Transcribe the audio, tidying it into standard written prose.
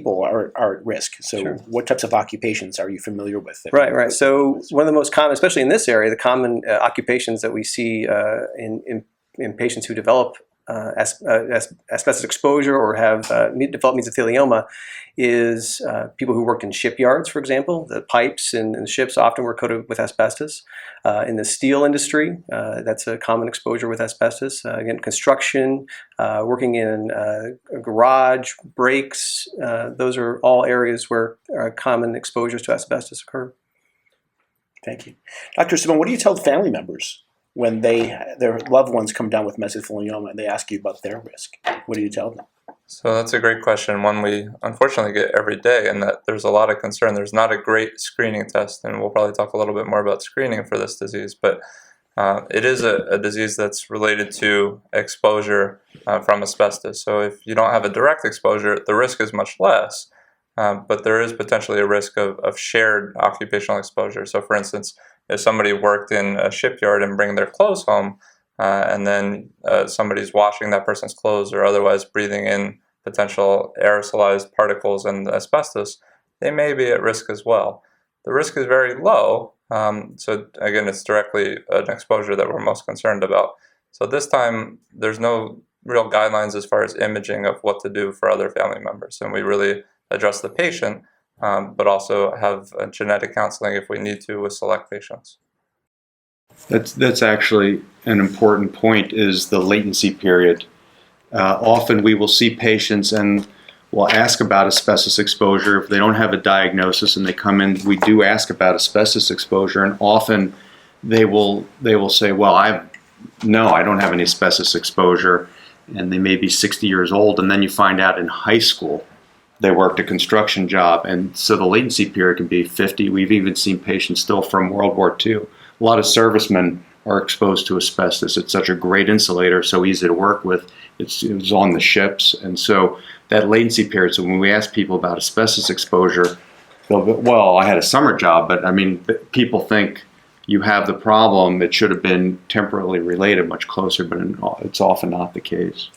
people are at risk? So Sure. what types of occupations are you familiar with? Right. So one of the most common, especially in this area, the common occupations that we see in patients who develop asbestos exposure or have developed mesothelioma is people who worked in shipyards, for example. The pipes in the ships often were coated with asbestos. In the steel industry, that's a common exposure with asbestos. Again, construction, working in a garage, brakes, those are all areas where common exposures to asbestos occur. Thank you. Dr. Simone, what do you tell family members when their loved ones come down with mesothelioma and they ask you about their risk? What do you tell them? So that's a great question, one we unfortunately get every day, and that there's a lot of concern. There's not a great screening test, and we'll probably talk a little bit more about screening for this disease, but it is a disease that's related to exposure from asbestos. So if you don't have a direct exposure, the risk is much less, but there is potentially a risk of shared occupational exposure. So for instance, if somebody worked in a shipyard and bring their clothes home, and then somebody's washing that person's clothes or otherwise breathing in potential aerosolized particles and asbestos, they may be at risk as well. The risk is very low, so again, it's directly an exposure that we're most concerned about. So this time, there's no real guidelines as far as imaging of what to do for other family members, and we really address the patient, but also have genetic counseling if we need to with select patients. That's actually an important point, is the latency period. Often we will see patients and we'll ask about asbestos exposure. If they don't have a diagnosis and they come in, we do ask about asbestos exposure, and often they will say, well, I don't have any asbestos exposure, and they may be 60 years old, and then you find out in high school they worked a construction job, and so the latency period can be 50. We've even seen patients still from World War II. A lot of servicemen are exposed to asbestos. It's such a great insulator, so easy to work with. It was on the ships, and so that latency period. So when we ask people about asbestos exposure, they'll go, well, I had a summer job, but I mean, people think you have the problem. It should have been temporally related much closer, but it's often not the case.